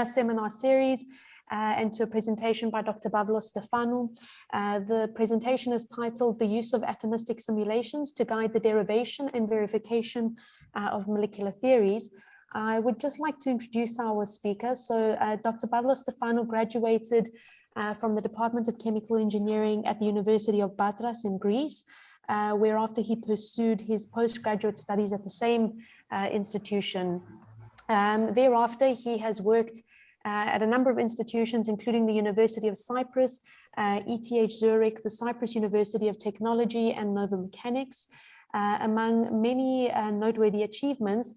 seminar series and to a presentation by Dr. Pavlos Stefanou. The presentation is titled "The Use of Atomistic Simulations to Guide the Derivation and Verification of Molecular Theories." I would just like to introduce our speaker. So Dr. Pavlos Stefanou graduated from the Department of Chemical Engineering at the University of Patras in Greece, whereafter he pursued his postgraduate studies at the same institution. Thereafter, he has worked at a number of institutions, including the University of Cyprus, ETH Zurich, the Cyprus University of Technology, and Nova Mechanics. Among many noteworthy achievements,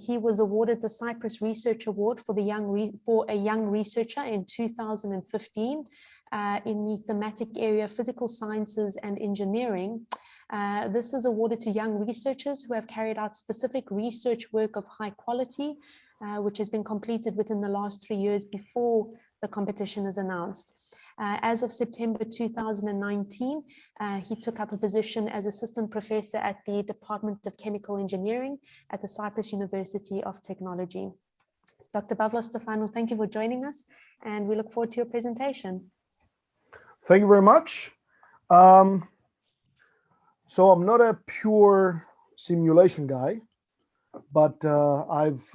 he was awarded the Cyprus Research Award for a young researcher in 2015 in the thematic area Physical Sciences and Engineering. This is awarded to young researchers who have carried out specific research work of high quality, which has been completed within the last 3 years before the competition is announced. As of September 2019, he took up a position as assistant professor at the Department of Chemical Engineering at the Cyprus University of Technology. Dr. Pavlos Stefanou, thank you for joining us, and we look forward to your presentation. Thank you very much. So I'm not a pure simulation guy, but I've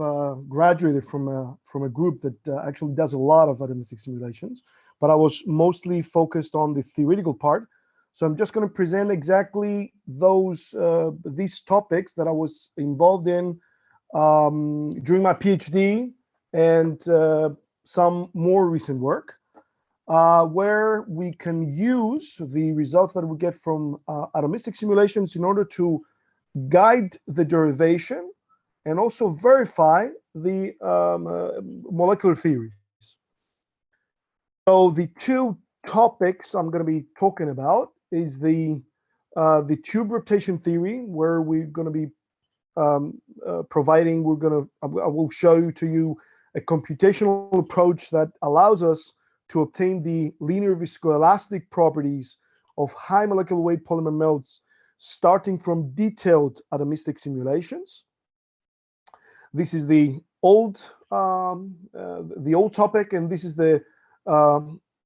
graduated from a group that actually does a lot of atomistic simulations, but I was mostly focused on the theoretical part. So I'm just going to present exactly these topics that I was involved in during my PhD and some more recent work, where we can use the results that we get from atomistic simulations in order to guide the derivation and also verify the molecular theories. So the two topics I'm going to be talking about is the tube rotation theory, where we're going to be I will show to you a computational approach that allows us to obtain the linear viscoelastic properties of high molecular weight polymer melts, starting from detailed atomistic simulations. This is the old topic, and this is the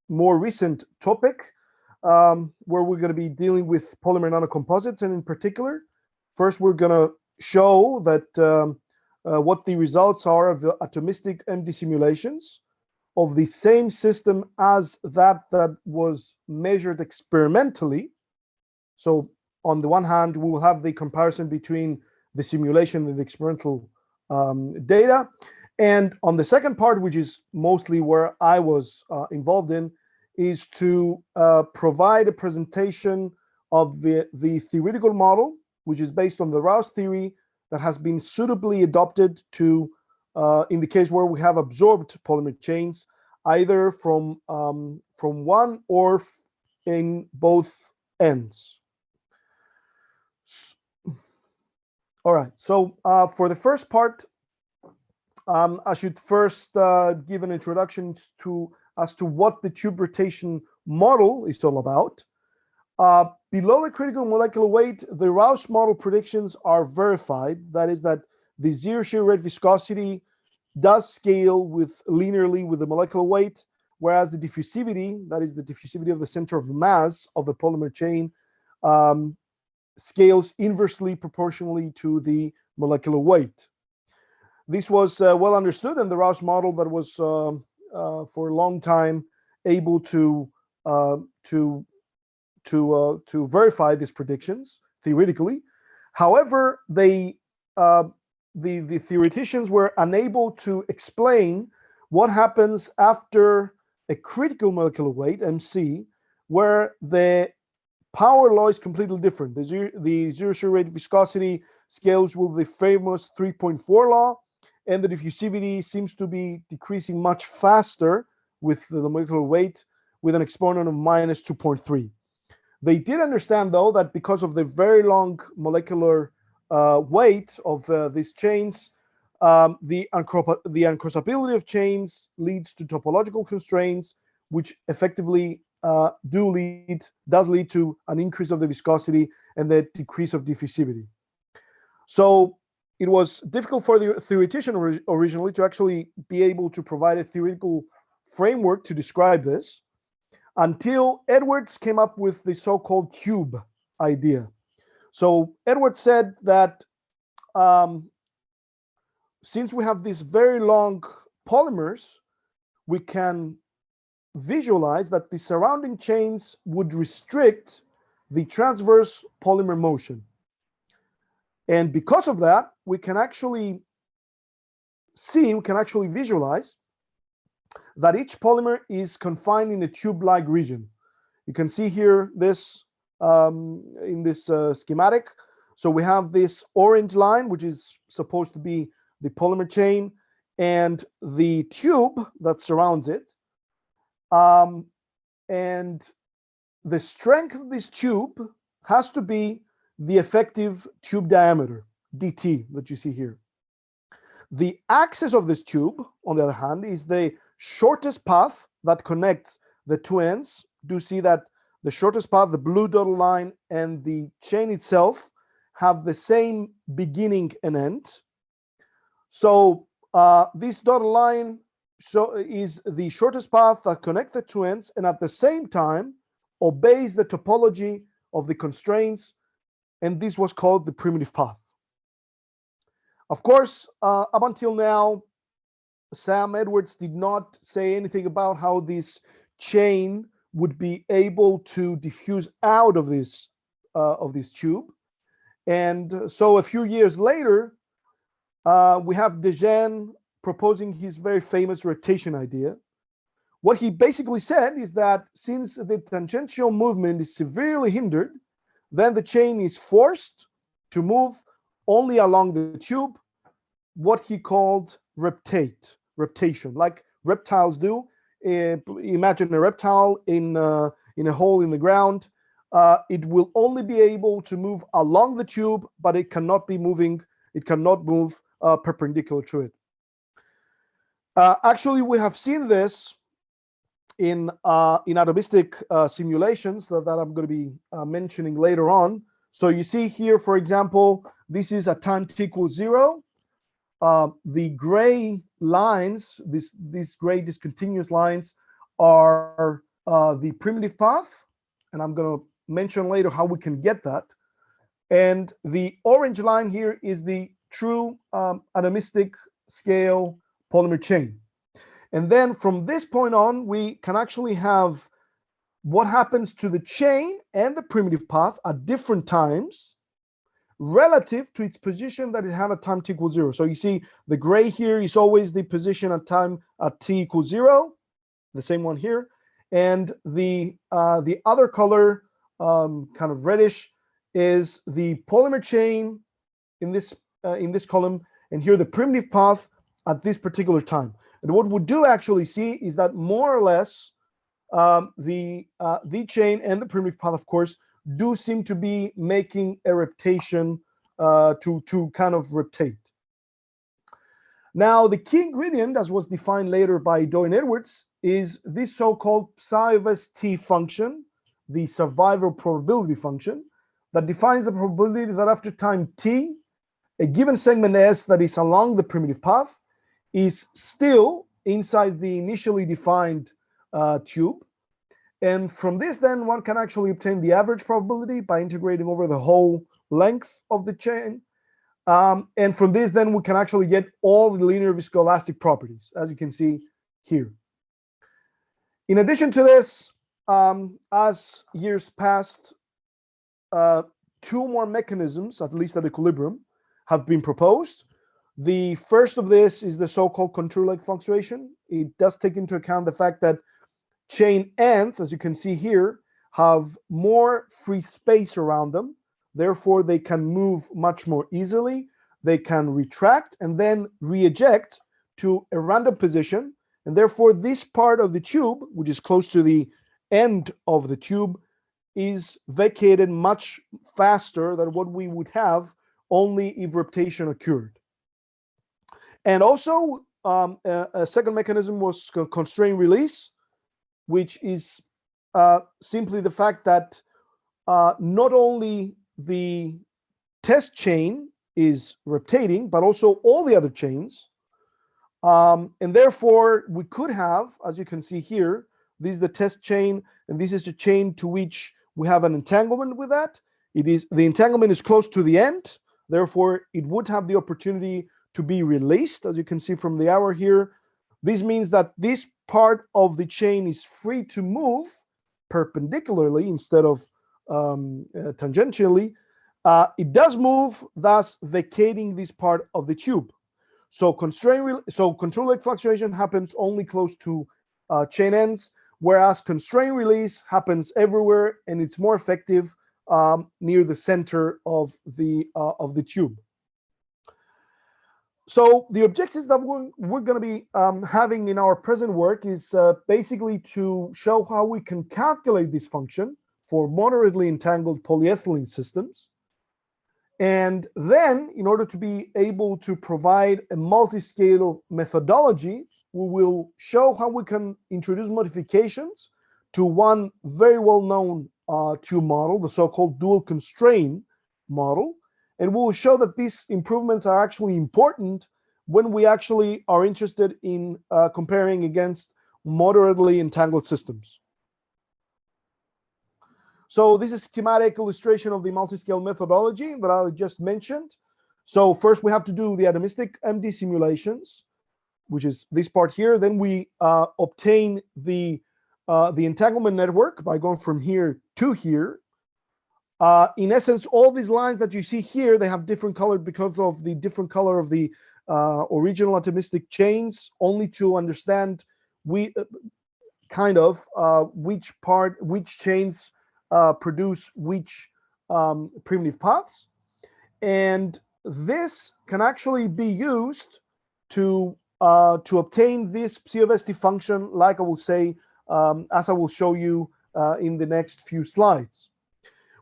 more recent topic, where we're going to be dealing with polymer nanocomposites, and in particular, first we're going to show that what the results are of the atomistic MD simulations of the same system as that was measured experimentally. So on the one hand, we will have the comparison between the simulation and the experimental data. And on the second part, which is mostly where I was involved in, is to provide a presentation of the theoretical model, which is based on the Rouse theory that has been suitably adopted to, in the case where we have absorbed polymer chains, either from one or in both ends. All right, so for the first part, I should first give an introduction as to what the tube rotation model is all about. Below a critical molecular weight, the Rouse model predictions are verified. That is, that the zero shear rate viscosity does scale linearly with the molecular weight, whereas the diffusivity, that is the diffusivity of the center of mass of the polymer chain, scales inversely proportionally to the molecular weight. This was well understood in the Rouse model that was for a long time able to verify these predictions theoretically. However, the theoreticians were unable to explain what happens after a critical molecular weight, MC, where the power law is completely different. The zero shear rate viscosity scales with the famous 3.4 law, and the diffusivity seems to be decreasing much faster with the molecular weight, with an exponent of minus 2.3. They did understand, though, that because of the very long molecular weight of these chains, the uncrossability of chains leads to topological constraints, which effectively does lead to an increase of the viscosity and the decrease of diffusivity. So it was difficult for the theoretician originally to actually be able to provide a theoretical framework to describe this, until Edwards came up with the so-called cube idea. So Edwards said that since we have these very long polymers, we can visualize that the surrounding chains would restrict the transverse polymer motion. And because of that, we can actually visualize that each polymer is confined in a tube-like region. You can see here this in this schematic. So we have this orange line, which is supposed to be the polymer chain, and the tube that surrounds it. And the strength of this tube has to be the effective tube diameter, dt, that you see here. The axis of this tube, on the other hand, is the shortest path that connects the two ends. Do see that the shortest path, the blue dotted line, and the chain itself have the same beginning and end. So this dotted line is the shortest path that connects the two ends, and at the same time obeys the topology of the constraints, and this was called the primitive path. Of course, up until now, Sam Edwards did not say anything about how this chain would be able to diffuse out of this tube. And so a few years later, we have Gennes proposing his very famous reptation idea. What he basically said is that since the tangential movement is severely hindered, then the chain is forced to move only along the tube, what he called reptation, like reptiles do. Imagine a reptile in a hole in the ground. It will only be able to move along the tube, but it cannot move perpendicular to it. Actually, we have seen this in atomistic simulations that I'm going to be mentioning later on. So you see here, for example, this is a time t equals 0. The gray lines, these gray discontinuous lines, are the primitive path, and I'm going to mention later how we can get that. And the orange line here is the true atomistic scale polymer chain. And then from this point on, we can actually have what happens to the chain and the primitive path at different times relative to its position that it had at time t equals 0. So you see the gray here is always the position at time at t equals 0, the same one here. And the other color, kind of reddish, is the polymer chain in this column, and here the primitive path at this particular time. And what we do actually see is that more or less the chain and the primitive path, of course, do seem to be making a reptation to kind of reptate. Now, the key ingredient, as was defined later by Doi and Edwards, is this so-called psi of st function, the survival probability function, that defines the probability that after time t, a given segment S that is along the primitive path is still inside the initially defined tube. And from this, then, one can actually obtain the average probability by integrating over the whole length of the chain. And from this, then, we can actually get all the linear viscoelastic properties, as you can see here. In addition to this, as years passed, two more mechanisms, at least at equilibrium, have been proposed. The first of this is the so-called contour-like fluctuation. It does take into account the fact that chain ends, as you can see here, have more free space around them. Therefore, they can move much more easily. They can retract and then re-eject to a random position. And therefore, this part of the tube, which is close to the end of the tube, is vacated much faster than what we would have only if reptation occurred. And also, a second mechanism was constraint release, which is simply the fact that not only the test chain is rotating, but also all the other chains. And therefore, we could have, as you can see here, this is the test chain, and this is the chain to which we have an entanglement with that. The entanglement is close to the end, therefore it would have the opportunity to be released, as you can see from the arrow here. This means that this part of the chain is free to move perpendicularly instead of tangentially. It does move, thus vacating this part of the tube. So control-like fluctuation happens only close to chain ends, whereas constraint release happens everywhere, and it's more effective near the center of the tube. So the objectives that we're going to be having in our present work is basically to show how we can calculate this function for moderately entangled polyethylene systems. And then, in order to be able to provide a multi-scale methodology, we will show how we can introduce modifications to one very well-known tube model, the so-called dual constraint model. And we'll show that these improvements are actually important when we actually are interested in comparing against moderately entangled systems. So this is a schematic illustration of the multi-scale methodology that I just mentioned. So first we have to do the atomistic MD simulations, which is this part here. Then we obtain the entanglement network by going from here to here. In essence, all these lines that you see here, they have different color because of the different color of the original atomistic chains, only to understand which chains produce which primitive paths. And this can actually be used to obtain this psi of ST function, like I will say, as I will show you in the next few slides.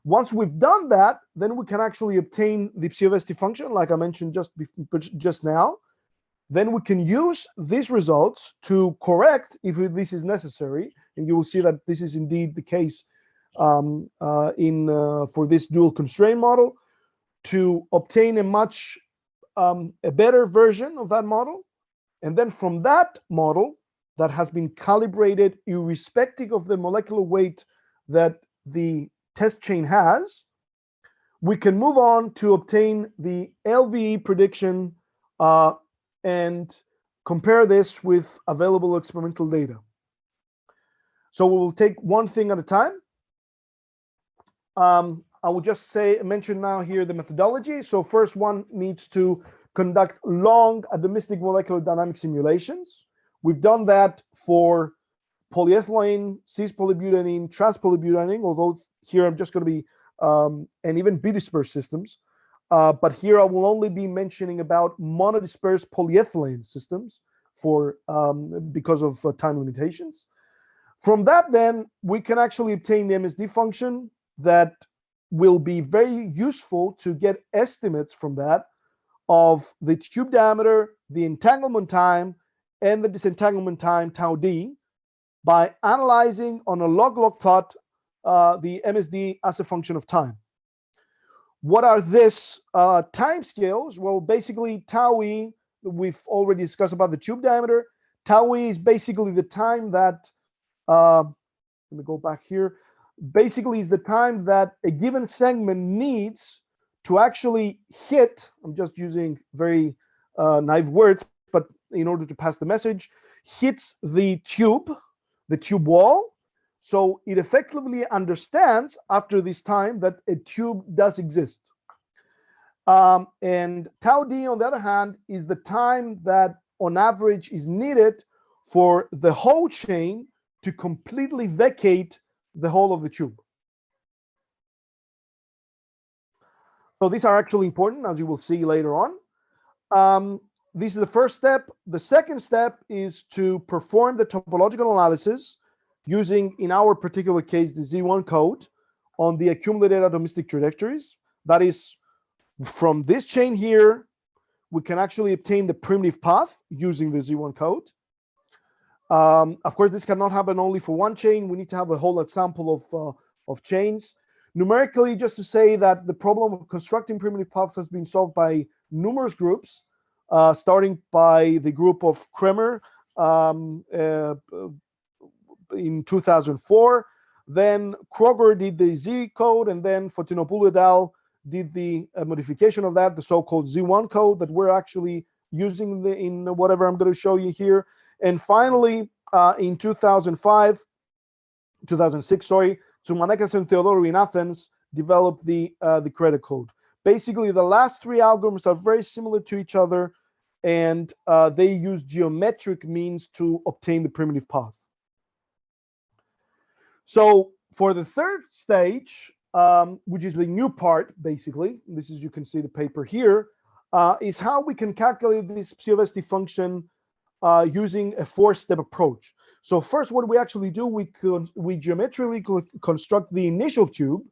Once we've done that, then we can actually obtain the psi of ST function, like I mentioned just now. Then we can use these results to correct if this is necessary, and you will see that this is indeed the case for this dual constraint model, to obtain a better version of that model. And then from that model that has been calibrated irrespective of the molecular weight that the test chain has, we can move on to obtain the LVE prediction and compare this with available experimental data. So we will take one thing at a time. I will just mention now here the methodology. So first one needs to conduct long atomistic molecular dynamic simulations. We've done that for polyethylene, cis-polybutadiene, trans-polybutadiene, although here I'm just going to be, and even B-dispersed systems. But here I will only be mentioning about monodispersed polyethylene systems because of time limitations. From that, then, we can actually obtain the MSD function that will be very useful to get estimates from that of the tube diameter, the entanglement time, and the disentanglement time, tau d, by analyzing on a log-log plot the MSD as a function of time. What are these time scales? Well, basically, tau e, we've already discussed about the tube diameter. Tau e is basically the time that, let me go back here, basically is the time that a given segment needs to actually hit, I'm just using very naive words, but in order to pass the message, hits the tube wall. So it effectively understands after this time that a tube does exist. And tau d, on the other hand, is the time that on average is needed for the whole chain to completely vacate the whole of the tube. So these are actually important, as you will see later on. This is the first step. The second step is to perform the topological analysis using, in our particular case, the Z1 code on the accumulated atomistic trajectories. That is, from this chain here, we can actually obtain the primitive path using the Z1 code. Of course, this cannot happen only for one chain. We need to have a whole ensemble of chains. Numerically, just to say that the problem of constructing primitive paths has been solved by numerous groups, starting by the group of Kremer in 2004. Then Kroger did the Z code, and then Fotinopoulou et al. Did the modification of that, the so-called Z1 code that we're actually using in whatever I'm going to show you here. And finally, in 2006, sorry, Tsoumanakis and Theodorou in Athens developed the credit code. Basically, the last three algorithms are very similar to each other, and they use geometric means to obtain the primitive path. So for the third stage, which is the new part, basically, this is, you can see the paper here, is how we can calculate this psi of st function using a four-step approach. So first, what we actually do, we geometrically construct the initial tube.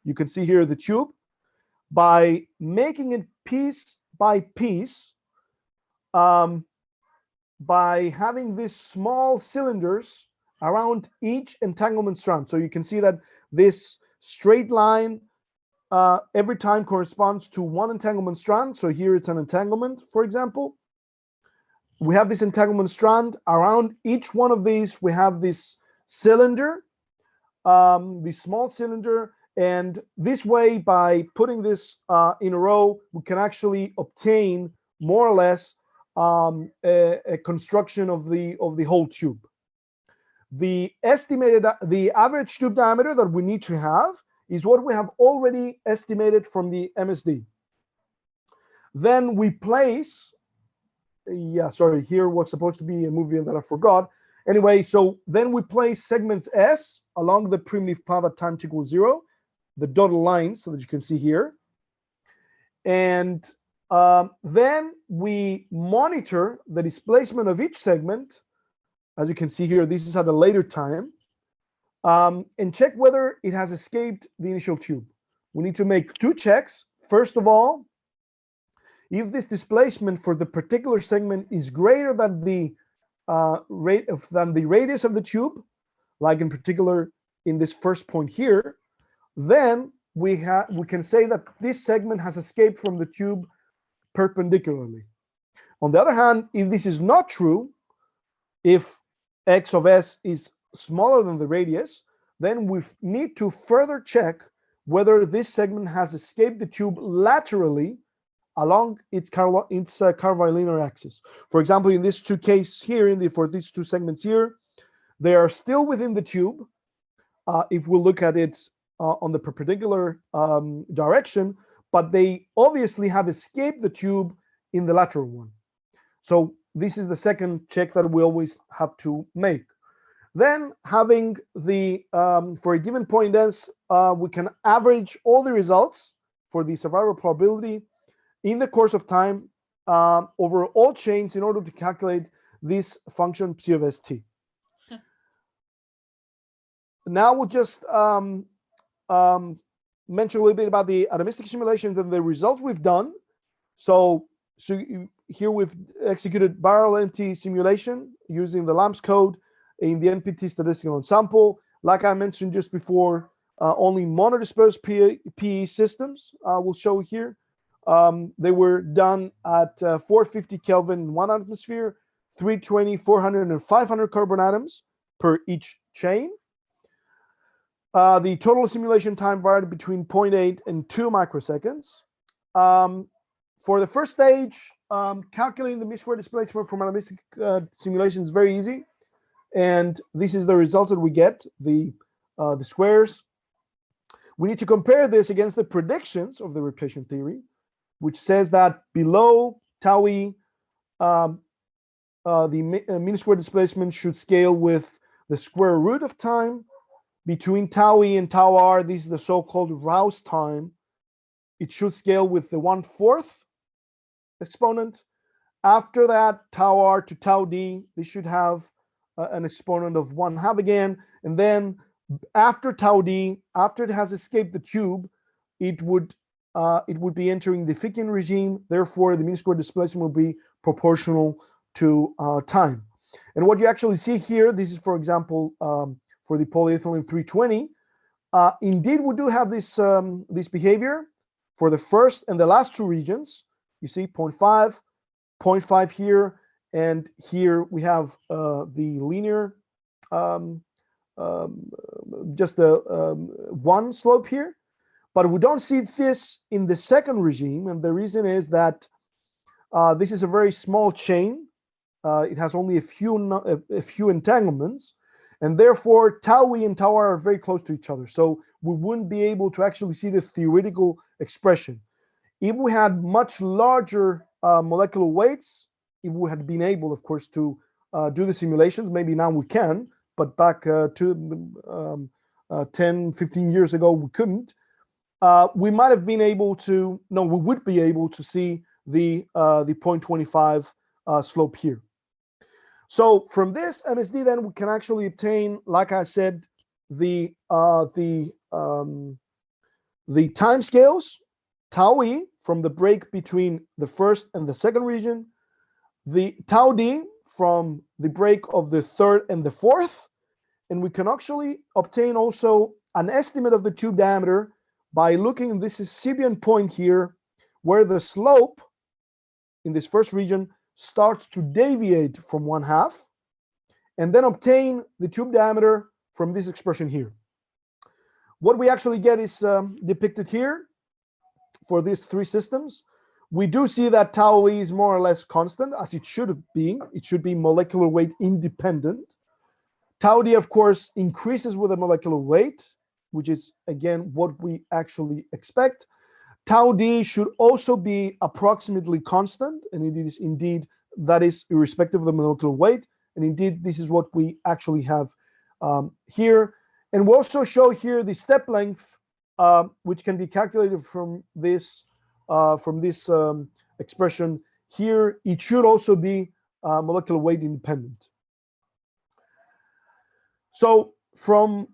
You can see here the tube by making it piece by piece, by having these small cylinders around each entanglement strand. So you can see that this straight line every time corresponds to one entanglement strand. So here it's an entanglement, for example. We have this entanglement strand. Around each one of these, we have this cylinder, this small cylinder. And this way, by putting this in a row, we can actually obtain more or less a construction of the whole tube. The average tube diameter that we need to have is what we have already estimated from the MSD. Then we place, here was supposed to be a movie that I forgot. Anyway, so then we place segments S along the primitive path at time equals 0, the dotted lines so that you can see here. And then we monitor the displacement of each segment. As you can see here, this is at a later time, and check whether it has escaped the initial tube. We need to make two checks. First of all, if this displacement for the particular segment is greater than the radius of the tube, like in particular in this first point here, then we can say that this segment has escaped from the tube perpendicularly. On the other hand, if this is not true, if x of s is smaller than the radius, then we need to further check whether this segment has escaped the tube laterally along its curvilinear axis. For example, in these two cases here, for these two segments here, they are still within the tube. If we look at it on the perpendicular direction, but they obviously have escaped the tube in the lateral one. So this is the second check that we always have to make. Then having the, for a given point S, we can average all the results for the survival probability in the course of time over all chains in order to calculate this function psi of st. Now we'll just mention a little bit about the atomistic simulations and the results we've done. So here we've executed barrel empty simulation using the LAMPS code in the NPT statistical ensemble. Like I mentioned just before, only monodispersed PE systems will show here. They were done at 450 Kelvin in 1 atmosphere, 320, 400, and 500 carbon atoms per each chain. The total simulation time varied between 0.8 and 2 microseconds. For the first stage, calculating the mean-square displacement from atomistic simulation is very easy. And this is the results that we get, the squares. We need to compare this against the predictions of the reptation theory, which says that below tau e, the mean-square displacement should scale with the square root of time. Between tau e and tau r, this is the so-called Rouse time. It should scale with the 1/4 exponent. After that, tau r to tau d, this should have an exponent of 1/2 again. And then after tau d, after it has escaped the tube, it would be entering the Fickian regime. Therefore, the mean square displacement will be proportional to time. And what you actually see here, this is, for example, for the polyethylene 320, Indeed, we do have this this behavior for the first and the last two regions. You see 0.5, 0.5 here, and here we have the linear, just a one slope here. But we don't see this in the second regime, and the reason is that this is a very small chain. It has only a few entanglements, and therefore tau e and tau r are very close to each other. So we wouldn't be able to actually see the theoretical expression. If we had much larger molecular weights, if we had been able, of course, to do the simulations, maybe now we can, but back 10, 15 years ago, we couldn't. We might have been able to, no, we would be able to see the 0.25 slope here. So from this MSD, then we can actually obtain, like I said, the time scales, tau e from the break between the first and the second region, the tau d from the break of the third and the fourth, and we can actually obtain also an estimate of the tube diameter by looking at this Sibian point here, where the slope in this first region starts to deviate from 1/2, and then obtain the tube diameter from this expression here. What we actually get is depicted here for these three systems. We do see that tau e is more or less constant, as it should have been. It should be molecular weight independent. Tau d, of course, increases with the molecular weight, which is, again, what we actually expect. Tau d should also be approximately constant, and it is indeed, that is irrespective of the molecular weight. And indeed, this is what we actually have here. And we also show here the step length, which can be calculated from this expression here. It should also be molecular weight independent. So from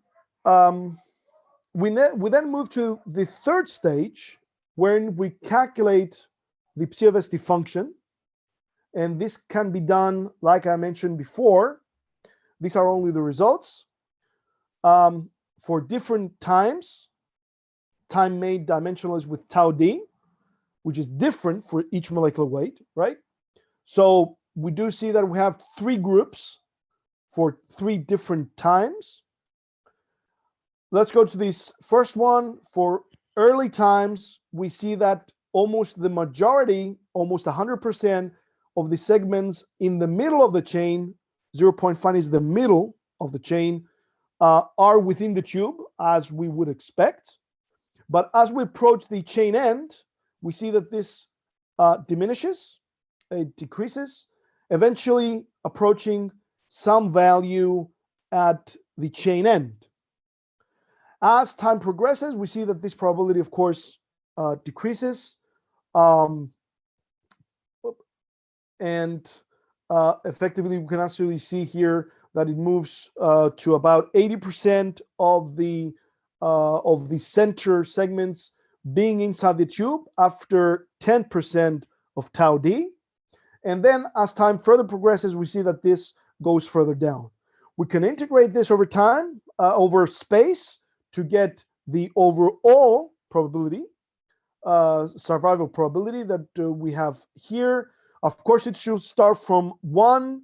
we then move to the third stage, when we calculate the psi of ST function, and this can be done, like I mentioned before. These are only the results for different times. Time made dimensionless with tau d, which is different for each molecular weight, right? So we do see that we have three groups for three different times. Let's go to this first one. For early times, we see that almost the majority, almost 100% of the segments in the middle of the chain, 0.5 is the middle of the chain, are within the tube, as we would expect. But as we approach the chain end, we see that this diminishes, it decreases, eventually approaching some value at the chain end. As time progresses, we see that this probability, of course, decreases, and effectively we can actually see here that it moves to about 80% of the center segments being inside the tube after 10% of tau d. And then as time further progresses, we see that this goes further down. We can integrate this over time, over space, to get the overall probability, survival probability that we have here. Of course, it should start from 1,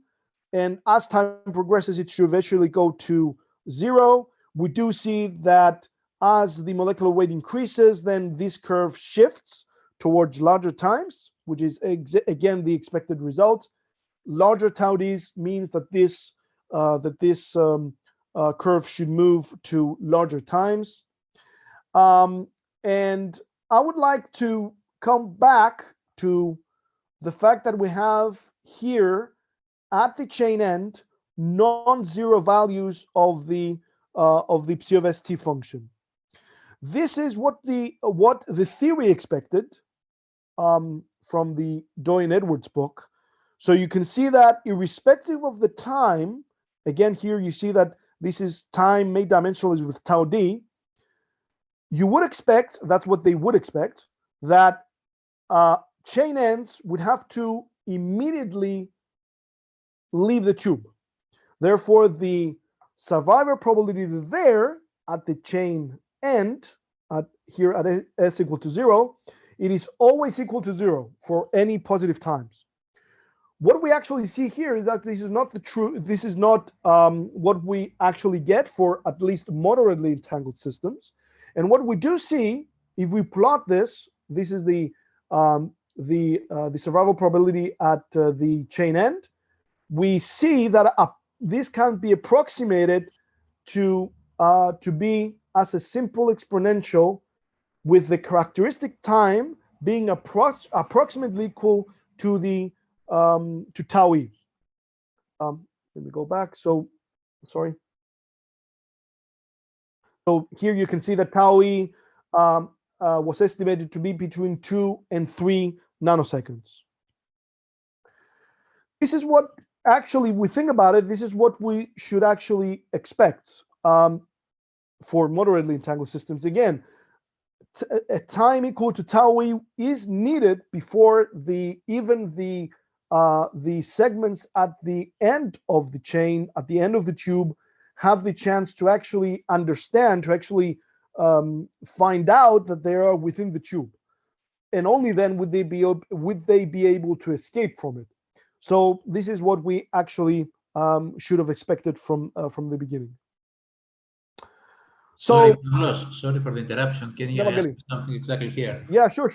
and as time progresses, it should eventually go to 0. We do see that as the molecular weight increases, then this curve shifts towards larger times, which is again the expected result. Larger tau d's means that this curve should move to larger times. And I would like to come back to the fact that we have here at the chain end non-zero values of the psi of ST function. This is what the theory expected from the Doi and Edwards book. So you can see that irrespective of the time, again here you see that this is time made dimensionless with tau d. You would expect, that's what they would expect, that chain ends would have to immediately leave the tube. Therefore, the survivor probability there at the chain end here at s equal to 0, it is always equal to 0 for any positive times. What we actually see here is that this is not the true, this is not what we actually get for at least moderately entangled systems. And what we do see, if we plot this, this is the survival probability at the chain end. We see that this can be approximated to be as a simple exponential, with the characteristic time being approximately equal to the to tau e. Let me go back. So, sorry. So here you can see that tau e was estimated to be between 2 and 3 nanoseconds. This is what actually we think about it. This is what we should actually expect for moderately entangled systems. Again, a time equal to tau e is needed before even the segments at the end of the chain, at the end of the tube, have the chance to actually understand, to actually find out that they are within the tube, and only then would they be able to escape from it. So this is what we actually should have expected from the beginning. Sorry, So, Carlos, sorry for the interruption. Can you ask something exactly here? Yeah, sure.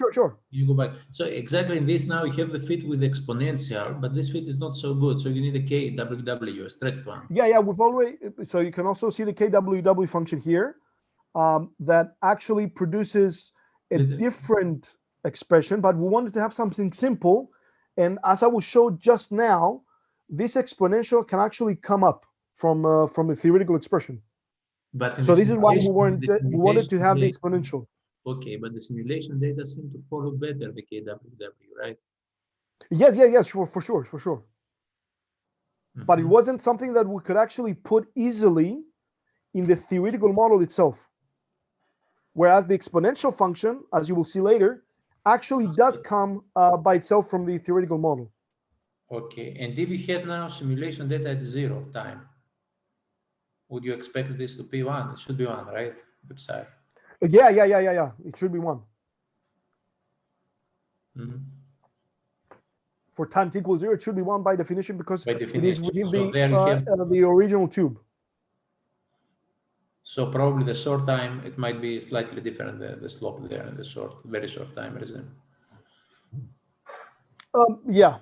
You go back. So exactly in this now you have the fit with exponential, but this fit is not so good. So you need a KWW, a stretched one. Yeah, we've already. So you can also see the KWW function here that actually produces a different expression, but we wanted to have something simple. And as I will show just now, this exponential can actually come up from a theoretical expression. But so this is why we wanted to have the exponential. Okay, but the simulation data seem to follow better the KWW, right? Yes, for sure. But it wasn't something that we could actually put easily in the theoretical model itself. Whereas the exponential function, as you will see later, actually does come by itself from the theoretical model. Okay, and if you had now simulation data at 0 time, would you expect this to be 1? It should be 1, right? Psi. Yeah. It should be 1. For time t equals 0, it should be 1 by definition, because it is within the original tube. So probably the short time, it might be slightly different, the slope there, the very short time, isn't it? Yeah.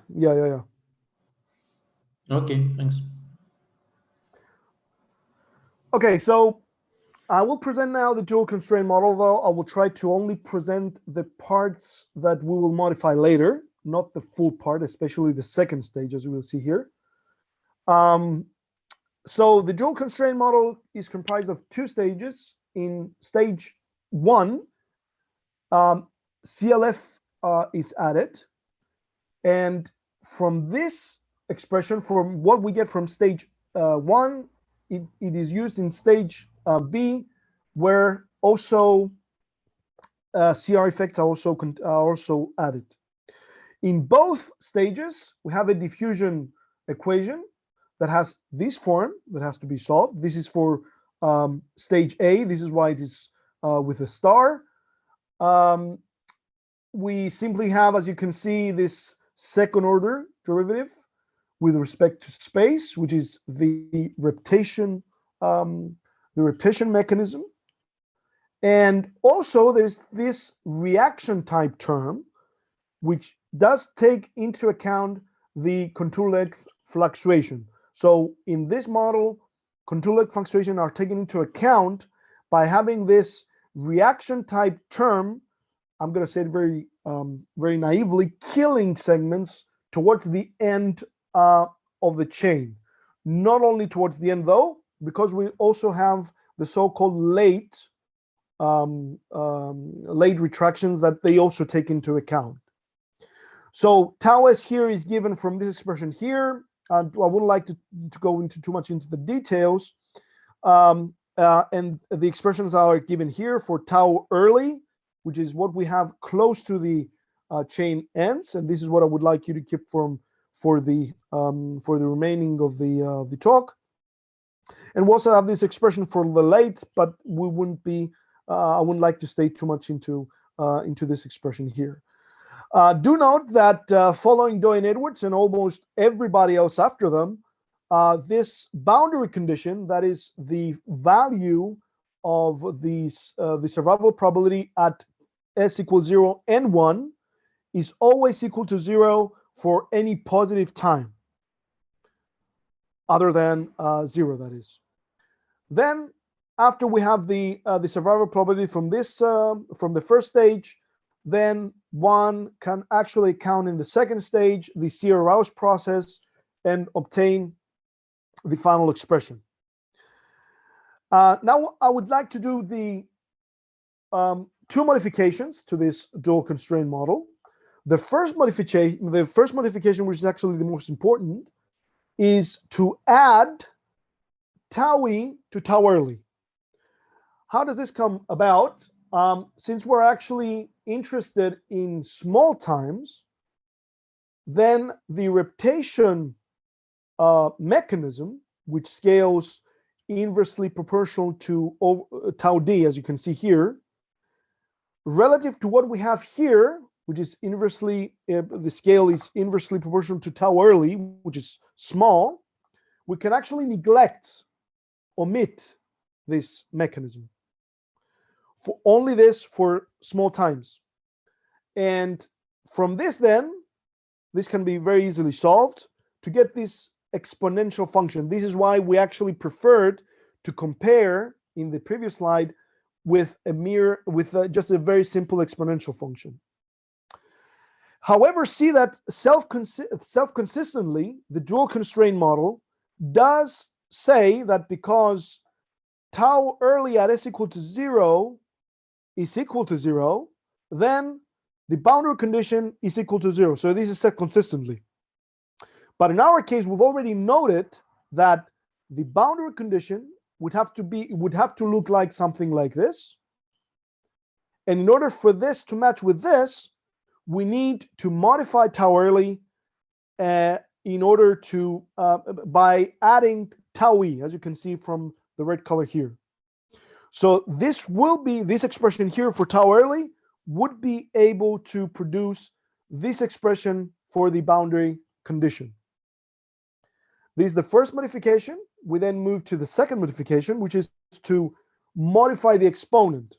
Okay, thanks. Okay, so I will present now the dual constraint model, though I will try to only present the parts that we will modify later, not the full part, especially the second stage, as we will see here. So the dual constraint model is comprised of 2 stages. In stage 1, CLF is added, and from this expression, from what we get from stage 1, it is used in stage B, where also CR effects are also added. In both stages, we have a diffusion equation that has this form that has to be solved. This is for stage A. This is why it is with a star. We simply have, as you can see, this second order derivative with respect to space, which is the reptation mechanism. And also there's this reaction type term, which does take into account the contour length fluctuation. So in this model, contour length fluctuation are taken into account by having this reaction type term. I'm going to say it very naively, killing segments towards the end of the chain. Not only towards the end, though, because we also have the so-called late retractions that they also take into account. So tau s here is given from this expression here. I wouldn't like to go into too much into the details. And the expressions are given here for tau early, which is what we have close to the chain ends, and this is what I would like you to keep for the remaining of the talk. And we also have this expression for the late, but we wouldn't be I wouldn't like to stay too much into this expression here. Do note that following Doi and Edwards and almost everybody else after them, this boundary condition, that is the value of the survival probability at s equals 0 and 1, is always equal to 0 for any positive time, other than 0, that is. Then, after we have the survival probability from this from the first stage, then one can actually count in the second stage the Sear-Rouse process and obtain the final expression. Now I would like to do the two modifications to this dual constraint model. The first modification, which is actually the most important, is to add tau e to tau early. How does this come about? Since we're actually interested in small times, then the reptation mechanism, which scales inversely proportional to tau d, as you can see here, relative to what we have here, which is inversely, the scale is inversely proportional to tau early, which is small, we can actually omit this mechanism. For only this for small times. And from this then, this can be very easily solved to get this exponential function. This is why we actually preferred to compare in the previous slide with just a very simple exponential function. However, see that self-consistently, the dual constraint model does say that because tau early at s equal to 0 is equal to 0, then the boundary condition is equal to 0. So this is set consistently. But in our case, we've already noted that the boundary condition would have to look like something like this. And in order for this to match with this, we need to modify tau early in order to by adding tau e, as you can see from the red color here. So this expression here for tau early would be able to produce this expression for the boundary condition. This is the first modification. We then move to the second modification, which is to modify the exponent.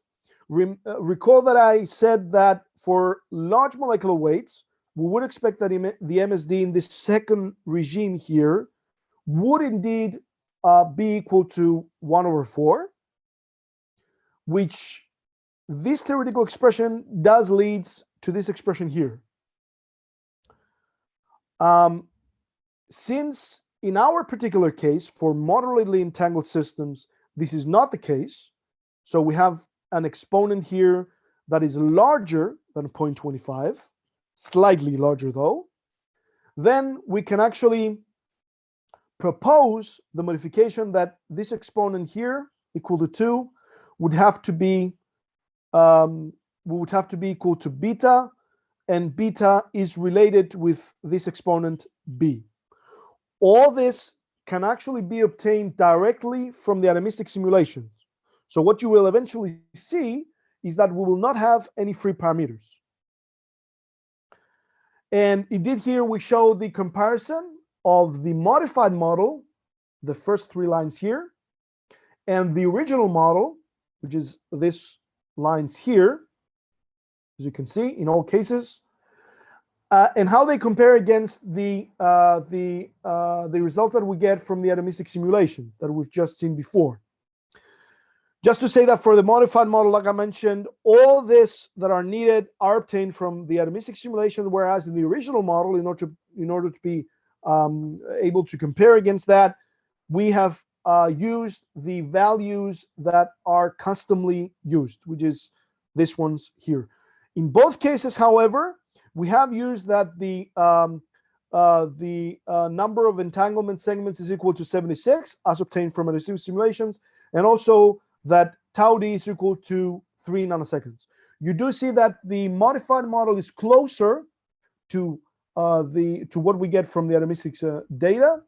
Recall that I said that for large molecular weights, we would expect that the MSD in this second regime here would indeed be equal to 1/4, which this theoretical expression does leads to this expression here. Since in our particular case, for moderately entangled systems, this is not the case. So we have an exponent here that is larger than 0.25, slightly larger though. Then we can actually propose the modification that this exponent here, equal to 2, would have to be equal to beta, and beta is related with this exponent b. All this can actually be obtained directly from the atomistic simulations. So what you will eventually see is that we will not have any free parameters. And indeed here we show the comparison of the modified model, the first 3 lines here, and the original model, which is this lines here, as you can see in all cases, and how they compare against the result that we get from the atomistic simulation that we've just seen before. Just to say that for the modified model, like I mentioned, all this that are needed are obtained from the atomistic simulation, whereas in the original model, in order to be able to compare against that, we have used the values that are customly used, which is this ones here. In both cases, however, we have used that the number of entanglement segments is equal to 76, as obtained from atomistic simulations, and also that tau d is equal to 3 nanoseconds. You do see that the modified model is closer to what we get from the atomistic data,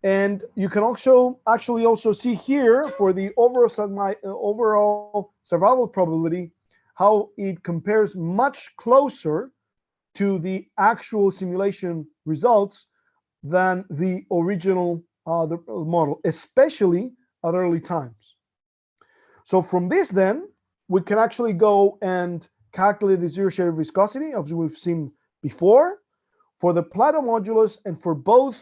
And you can also actually see here for the overall survival probability how it compares much closer to the actual simulation results than the original the model, especially at early times. So from this, then, we can actually go and calculate the zero shaded viscosity, as we've seen before, for the Plato modulus, and for both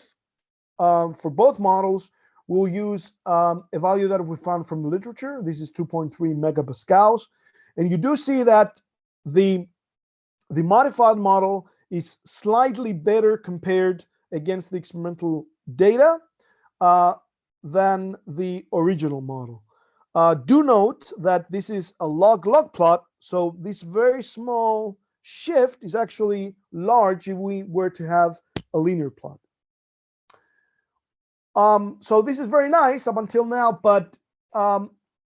models, we'll use a value that we found from the literature. This is 2.3 megapascals, and you do see that the modified model is slightly better compared against the experimental data than the original model. Do note that this is a log-log plot, so this very small shift is actually large if we were to have a linear plot. So this is very nice up until now, but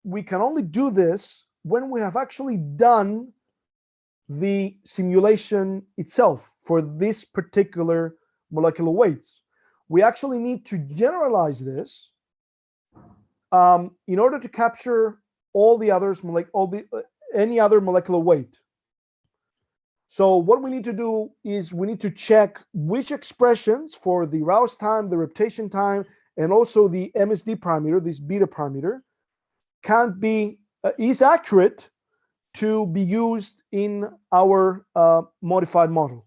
we can only do this when we have actually done the simulation itself for this particular molecular weights. We actually need to generalize this in order to capture all the others, any other molecular weight. So what we need to do is we need to check which expressions for the Rouse time, the reptation time, and also the MSD parameter, this beta parameter, can be is accurate to be used in our modified model.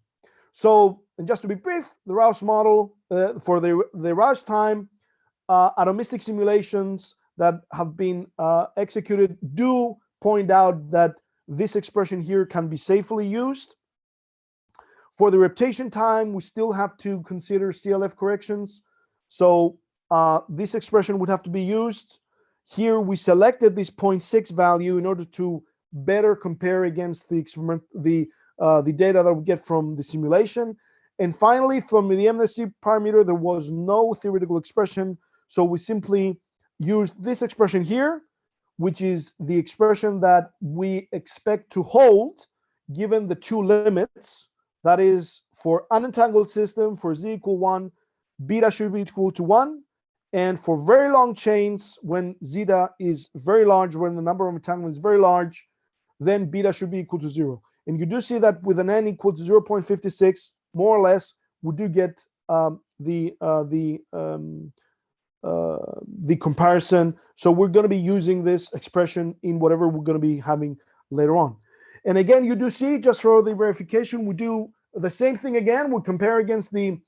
So, and just to be brief, the Rouse model for the Rouse time, atomistic simulations that have been executed do point out that this expression here can be safely used. For the reptation time, we still have to consider CLF corrections. So this expression would have to be used. Here we selected this 0.6 value in order to better compare against the experiment, the data that we get from the simulation. And finally, from the MSD parameter, there was no theoretical expression. So we simply used this expression here, which is the expression that we expect to hold given the two limits. That is, for unentangled system, for z equal 1, beta should be equal to 1. And for very long chains, when zeta is very large, when the number of entanglements is very large, then beta should be equal to 0. And you do see that with an n equal to 0.56, more or less, we do get the comparison. So we're going to be using this expression in whatever we're going to be having later on. And again, you do see, just for the verification, we do the same thing again. We compare against the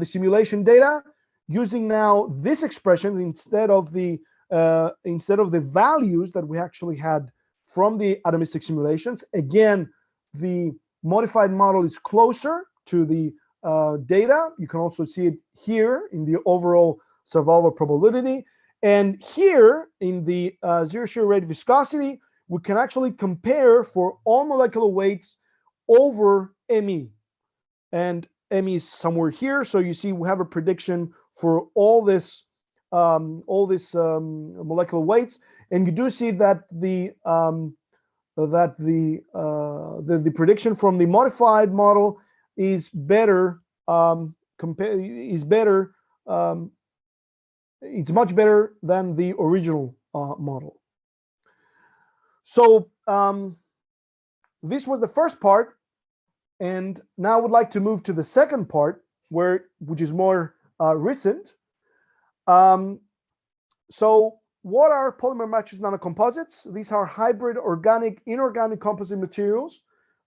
simulation data using now this expression instead of the values that we actually had from the atomistic simulations. Again, the modified model is closer to the data. You can also see it here in the overall survival probability. And here in the zero shear rate viscosity, we can actually compare for all molecular weights over ME. And ME is somewhere here. So you see we have a prediction for all this molecular weights. And you do see that the prediction from the modified model is better. It's much better than the original model. So this was the first part, and now I would like to move to the second part, which is more recent. So what are polymer matrix nanocomposites? These are hybrid organic, inorganic composite materials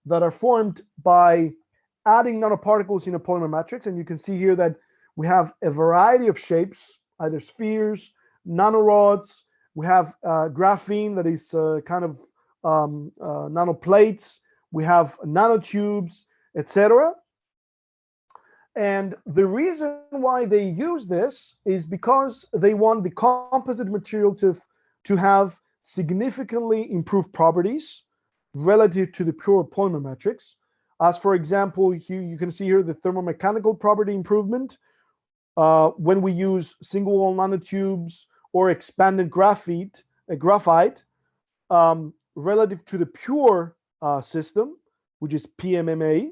that are formed by adding nanoparticles in a polymer matrix. And you can see here that we have a variety of shapes, either spheres, nanorods. We have graphene that is kind of nanoplates. We have nanotubes, etc. And the reason why they use this is because they want the composite material to have significantly improved properties relative to the pure polymer matrix. As for example, here you can see here the thermomechanical property improvement when we use single wall nanotubes or expanded graphite relative to the pure system, which is PMMA.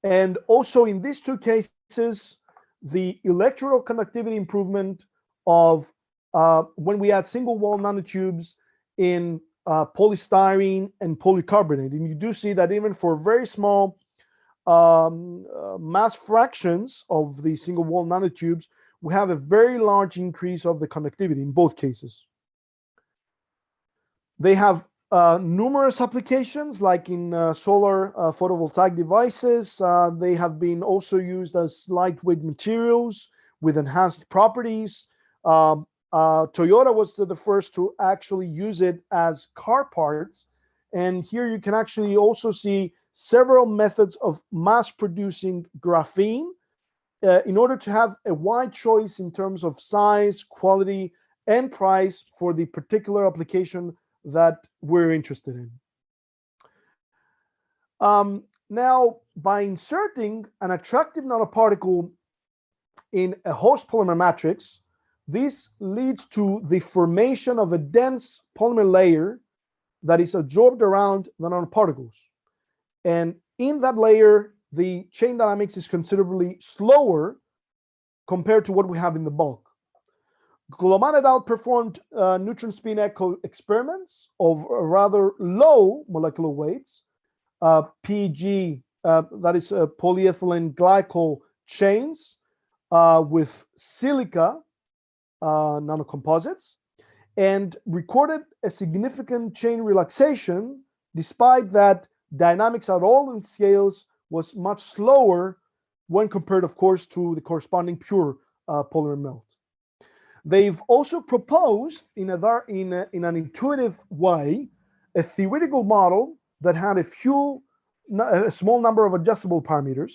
And also in these two cases, the electrical conductivity improvement of when we add single wall nanotubes in polystyrene and polycarbonate. And you do see that even for very small mass fractions of the single wall nanotubes, we have a very large increase of the conductivity in both cases. They have numerous applications, like in solar photovoltaic devices. They have been also used as lightweight materials with enhanced properties. Toyota was the first to actually use it as car parts. And here you can actually also see several methods of mass producing graphene in order to have a wide choice in terms of size, quality, and price for the particular application that we're interested in. Now, by inserting an attractive nanoparticle in a host polymer matrix, this leads to the formation of a dense polymer layer that is absorbed around the nanoparticles. And in that layer, the chain dynamics is considerably slower compared to what we have in the bulk. Gloman et al. Performed neutron spin echo experiments of rather low molecular weights, PG, that is polyethylene glycol chains with silica nanocomposites, and recorded a significant chain relaxation, despite that dynamics at all scales was much slower when compared, of course, to the corresponding pure polymer melt. They've also proposed in an intuitive way a theoretical model that had a small number of adjustable parameters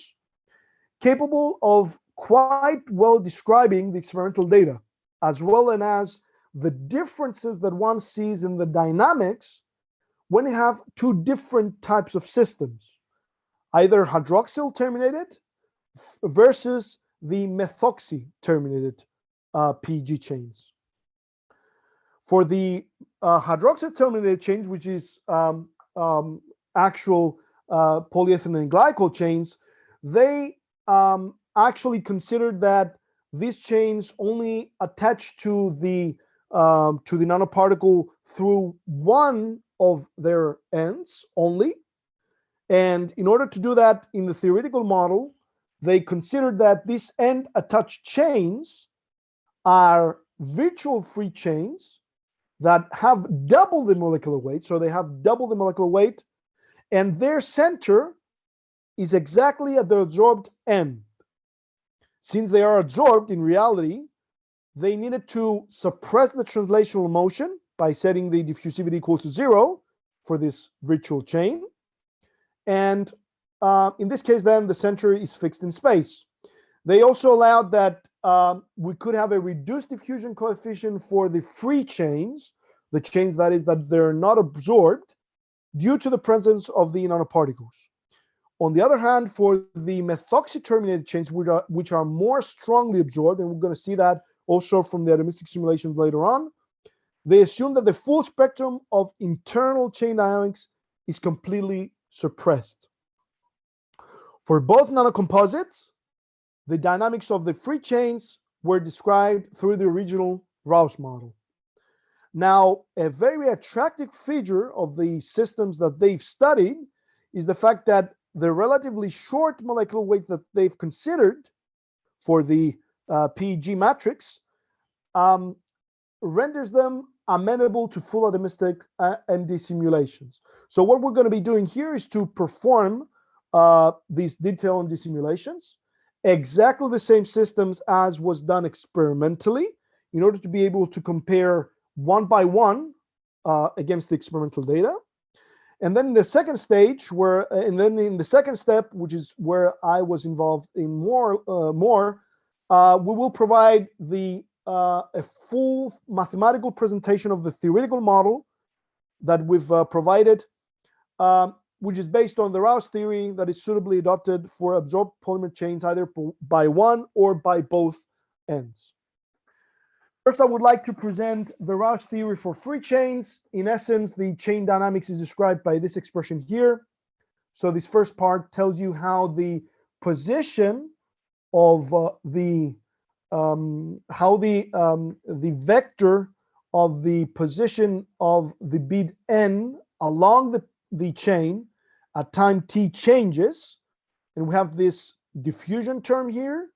capable of quite well describing the experimental data, as well as the differences that one sees in the dynamics when you have two different types of systems, either hydroxyl terminated versus the methoxy terminated PG chains. For the hydroxyl terminated chains, which is actual polyethylene glycol chains, they actually considered that these chains only attach to the nanoparticle through one of their ends only. And in order to do that in the theoretical model, they considered that these end attached chains are virtual free chains that have double the molecular weight. So they have double the molecular weight, and their center is exactly at the absorbed end. Since they are absorbed in reality, they needed to suppress the translational motion by setting the diffusivity equal to 0 for this virtual chain. And in this case, then the center is fixed in space. They also allowed that we could have a reduced diffusion coefficient for the free chains, the chains that is that they're not absorbed due to the presence of the nanoparticles. On the other hand, for the methoxy terminated chains, which are more strongly absorbed, and we're going to see that also from the atomistic simulations later on, they assume that the full spectrum of internal chain dynamics is completely suppressed. For both nanocomposites, the dynamics of the free chains were described through the original Rouse model. Now, a very attractive feature of the systems that they've studied is the fact that the relatively short molecular weights that they've considered for the PEG matrix renders them amenable to full atomistic MD simulations. So what we're going to be doing here is to perform these detailed MD simulations, exactly the same systems as was done experimentally, in order to be able to compare one by one against the experimental data. And then in the second stage, in the second step, which is where I was involved in more, we will provide a full mathematical presentation of the theoretical model that we've provided, which is based on the Rouse theory that is suitably adopted for absorbed polymer chains, either by one or by both ends. First, I would like to present the Rouse theory for free chains. In essence, the chain dynamics is described by this expression here. So this first part tells you how the position of how the vector of the position of the bead N along the chain at time t changes, and we have this diffusion term here.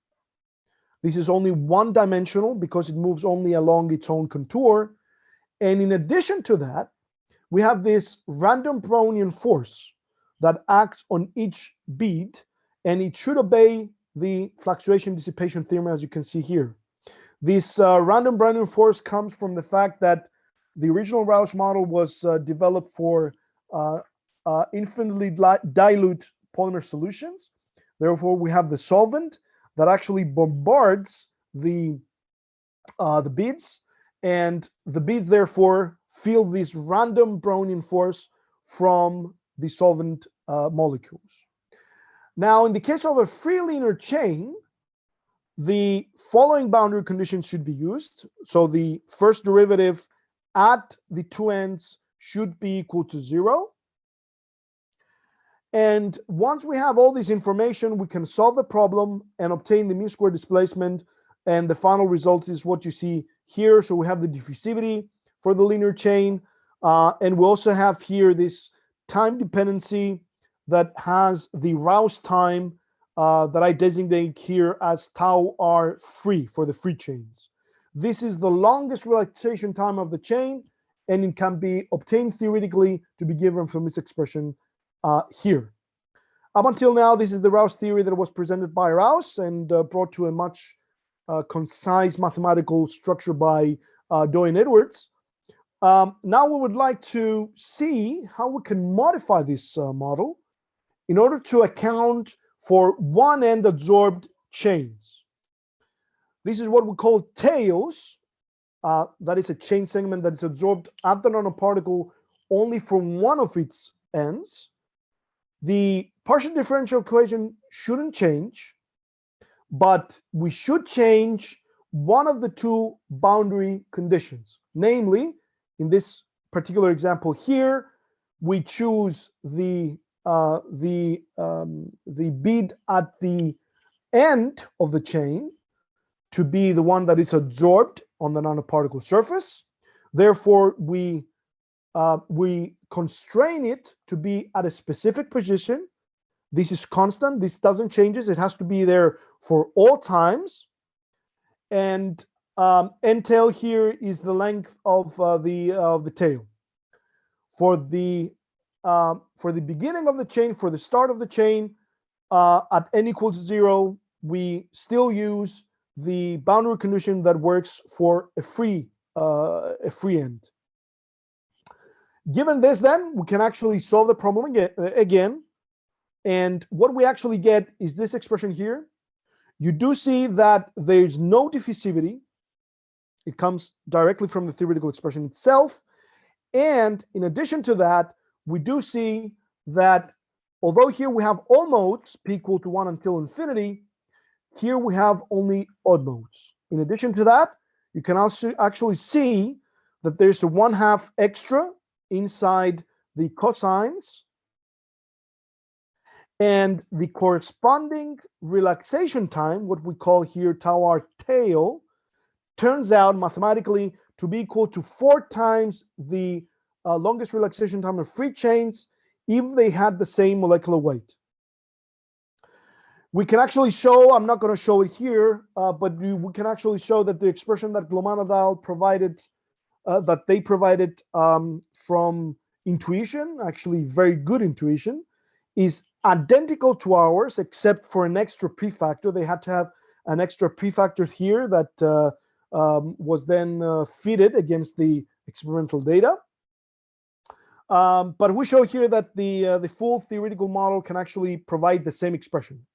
This is only one dimensional because it moves only along its own contour. And in addition to that, we have this random Brownian force that acts on each bead, and it should obey the fluctuation dissipation theorem, as you can see here. This random Brownian force comes from the fact that the original Rausch model was developed for infinitely dilute polymer solutions. Therefore, we have the solvent that actually bombards the beads, and the beads therefore feel this random Brownian force from the solvent molecules. Now, in the case of a free linear chain, the following boundary conditions should be used. So the first derivative at the two ends should be equal to 0. And once we have all this information, we can solve the problem and obtain the mu squared displacement. And the final result is what you see here. So we have the diffusivity for the linear chain. And we also have here this time dependency that has the Rausch time that I designate here as tau r free for the free chains. This is the longest relaxation time of the chain, and it can be obtained theoretically to be given from this expression here. Up until now, this is the Rausch theory that was presented by Rausch and brought to a much concise mathematical structure by Doi and Edwards. Now we would like to see how we can modify this model in order to account for one end adsorbed chains. This is what we call tails. That is a chain segment that is absorbed at the nanoparticle only from one of its ends. The partial differential equation shouldn't change, but we should change one of the two boundary conditions. Namely, in this particular example here, we choose the bead at the end of the chain to be the one that is absorbed on the nanoparticle surface. Therefore, we constrain it to be at a specific position. This is constant. This doesn't change. It has to be there for all times. And end tail here is the length of the tail. For the beginning of the chain, for the start of the chain, at n equals 0, we still use the boundary condition that works for a free end. Given this, then we can actually solve the problem again. And what we actually get is this expression here. You do see that there's no diffusivity. It comes directly from the theoretical expression itself. And in addition to that, we do see that although here we have all modes p equal to 1 until infinity, here we have only odd modes. In addition to that, you can also actually see that there's a 1/2 extra inside the cosines, and the corresponding relaxation time, what we call here tau r tail, turns out mathematically to be equal to 4 times the longest relaxation time of free chains if they had the same molecular weight. We can actually show, I'm not going to show it here, but we can actually show that the expression that Glomanadal provided, that they provided from intuition, actually very good intuition, is identical to ours, except for an extra prefactor. They had to have an extra prefactor here that was then fitted against the experimental data. But we show here that the full theoretical model can actually provide the same expression.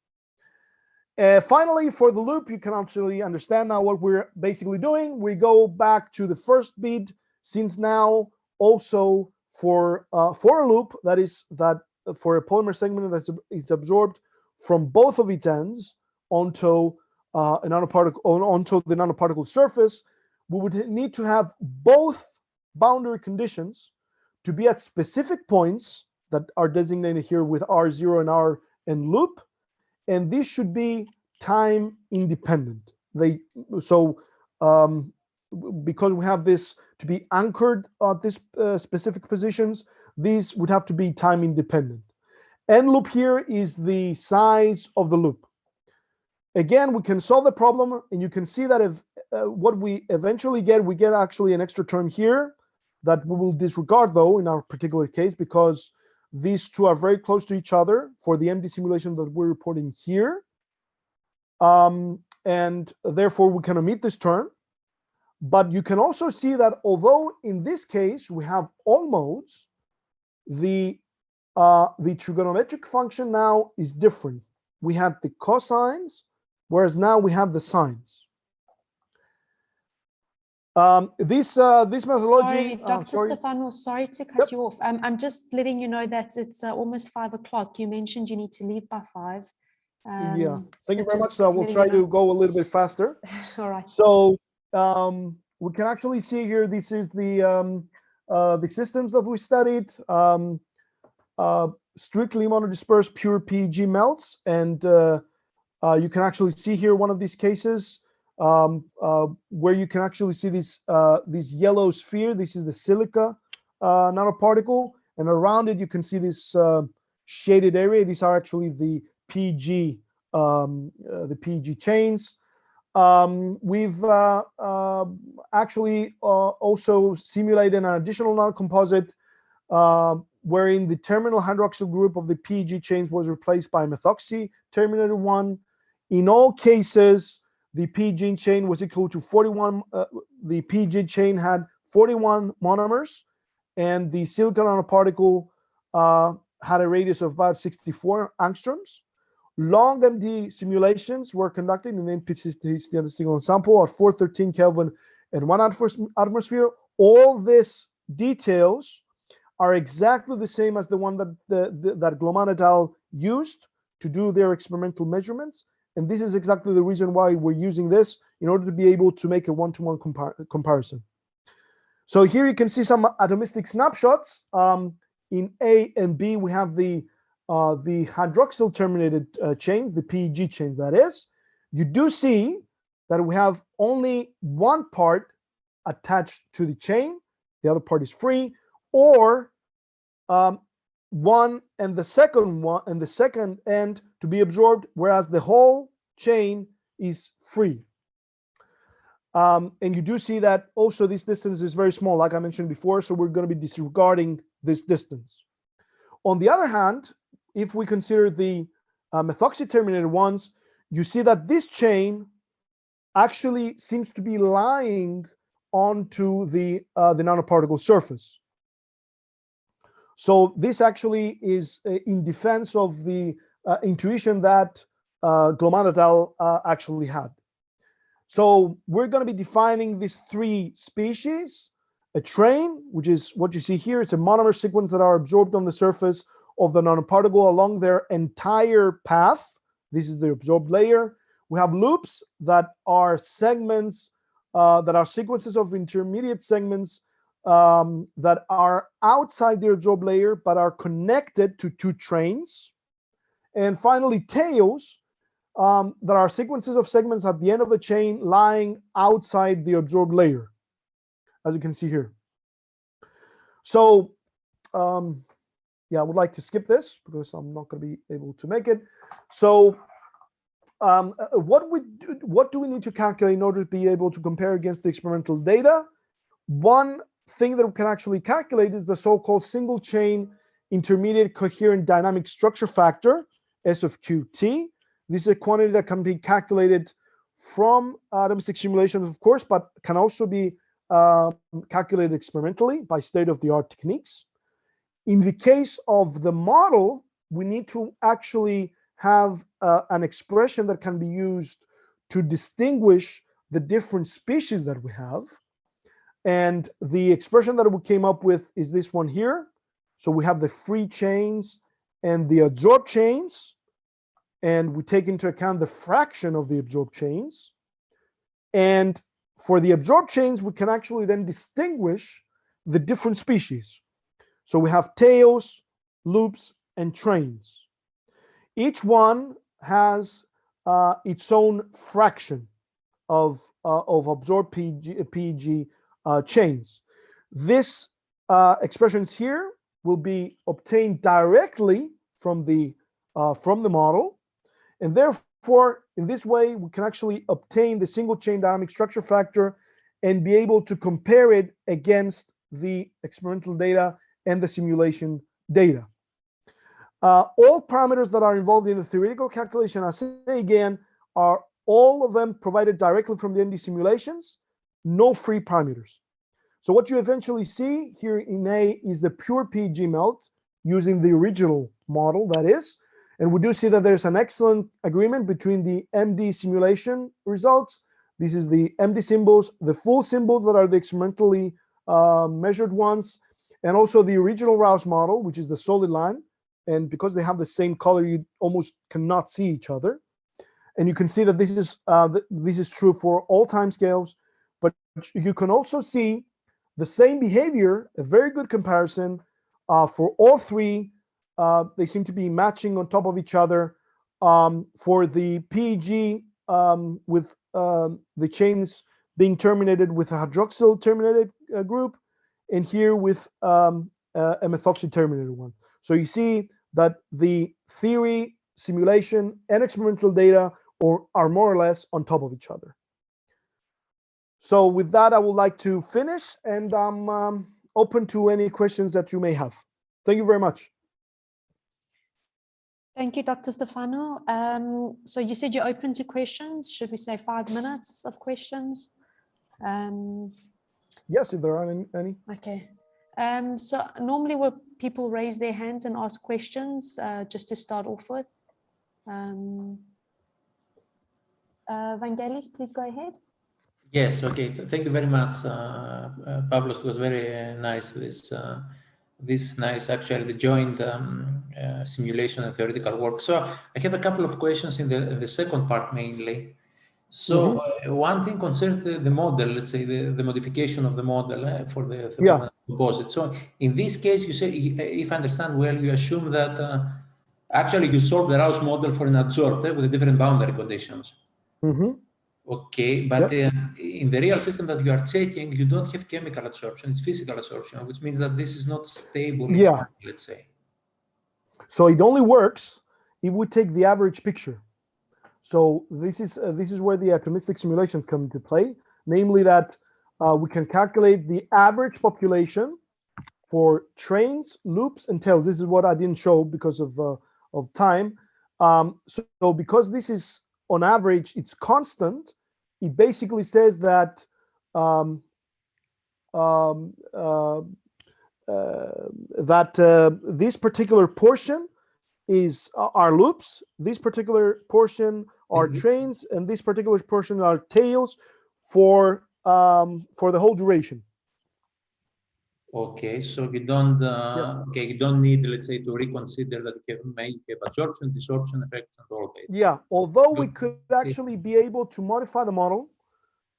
Finally, for the loop, you can actually understand now what we're basically doing. We go back to the first bead, since now also for a loop, that is for a polymer segment that is absorbed from both of its ends onto a nanoparticle, onto the nanoparticle surface, we would need to have both boundary conditions to be at specific points that are designated here with R0 and R and loop. And this should be time independent. Because we have this to be anchored at this specific positions, these would have to be time independent. N loop here is the size of the loop. Again, we can solve the problem, and you can see that if what we eventually get, we get actually an extra term here that we will disregard though in our particular case, because these two are very close to each other for the MD simulation that we're reporting here. And therefore we can omit this term. But you can also see that although in this case we have all modes, the trigonometric function now is different. We have the cosines, whereas now we have the sines. This methodology. Sorry, Dr. Stefano, sorry to cut you off. I'm just letting you know that it's almost 5 o'clock. You mentioned you need to leave by 5. Yeah, thank you very much. So we'll try to go a little bit faster. All right. So we can actually see here, this is the systems that we studied, strictly monodispersed pure PEG melts. And you can actually see here one of these cases where you can actually see this yellow sphere. This is the silica nanoparticle, and around it you can see this shaded area. These are actually the PEG chains. We've actually also simulated an additional nanocomposite wherein the terminal hydroxyl group of the PEG chains was replaced by methoxy terminated one. In all cases, the PEG chain was equal to 41. The PEG chain had 41 monomers, and the silicon nanoparticle had a radius of about 64 angstroms. Long MD simulations were conducted in the NPC statistical ensemble at 413 Kelvin and 1 atmosphere. All these details are exactly the same as the one that that Gloman et al. Used to do their experimental measurements. And this is exactly the reason why we're using this, in order to be able to make a one-to-one comparison. So here you can see some atomistic snapshots. In A and B, we have the hydroxyl terminated chains, the PEG chains, that is. You do see that we have only one part attached to the chain, the other part is free, or one and the second end to be absorbed, whereas the whole chain is free. And you do see that also this distance is very small, like I mentioned before, so we're going to be disregarding this distance. On the other hand, if we consider the methoxy terminated ones, you see that this chain actually seems to be lying onto the nanoparticle surface. So this actually is in defense of the intuition that Gloman et al. Actually had. So we're going to be defining these 3 species. A train, which is what you see here, it's a monomer sequence that are absorbed on the surface of the nanoparticle along their entire path. This is the absorbed layer. We have loops that are segments, that are sequences of intermediate segments that are outside the absorbed layer but are connected to 2 trains. And finally, tails that are sequences of segments at the end of the chain lying outside the absorbed layer, as you can see here. So yeah, I would like to skip this because I'm not going to be able to make it. So what do we need to calculate in order to be able to compare against the experimental data? One thing that we can actually calculate is the so-called single chain intermediate coherent dynamic structure factor, S of QT. This is a quantity that can be calculated from atomistic simulations, of course, but can also be calculated experimentally by state-of-the-art techniques. In the case of the model, we need to actually have an expression that can be used to distinguish the different species that we have. And the expression that we came up with is this one here. So we have the free chains and the absorbed chains, and we take into account the fraction of the absorbed chains. And for the absorbed chains, we can actually then distinguish the different species. So we have tails, loops, and trains. Each one has its own fraction of absorbed PEG chains. This expressions here will be obtained directly from the model, and therefore, in this way, we can actually obtain the single chain dynamic structure factor and be able to compare it against the experimental data and the simulation data. All parameters that are involved in the theoretical calculation, I say again, are all of them provided directly from the ND simulations, no free parameters. So what you eventually see here in A is the pure PEG melt using the original model, that is. And we do see that there's an excellent agreement between the MD simulation results. This is the MD symbols, the full symbols that are the experimentally measured ones, and also the original Rouse model, which is the solid line. And because they have the same color, you almost cannot see each other. And you can see that this is true for all time scales, but you can also see the same behavior, a very good comparison for all three. They seem to be matching on top of each other for the PEG with the chains being terminated with a hydroxyl terminated group, and here with a methoxy terminated one. So you see that the theory, simulation, and experimental data are more or less on top of each other. So with that, I would like to finish, and I'm open to any questions that you may have. Thank you very much. Thank you, Dr. Stefano. So you said you're open to questions. Should we say 5 minutes of questions? Yes, if there are any. Okay. So normally where people raise their hands and ask questions, just to start off with. Vangelis, please go ahead. Yes, okay. Thank you very much, Pavlos. It was very nice, this nice, actually, the joint simulation and theoretical work. So I have a couple of questions in the second part mainly. So one thing concerns the model, let's say the modification of the model for the composite. So in this case, you say, if I understand well, you assume that actually you solve the Rouse model for an adsorptor with different boundary conditions. Okay, but in the real system that you are checking, you don't have chemical adsorption, it's physical adsorption, which means that this is not stable, let's say. So it only works if we take the average picture. So this is where the atomistic simulations come into play, namely that we can calculate the average population for trains, loops, and tails. This is what I didn't show because of time. So because this is on average, it's constant. It basically says that this particular portion are loops, this particular portion are trains, and this particular portion are tails for the whole duration. Okay, so you don't you don't need, let's say, to reconsider that you may have absorption, desorption effects, and all that. Yeah, although we could actually be able to modify the model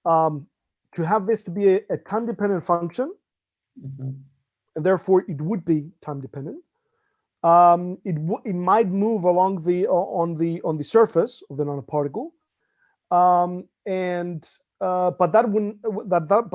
to have this to be a time-dependent function, and therefore it would be time-dependent. It might move along on the surface of the nanoparticle, but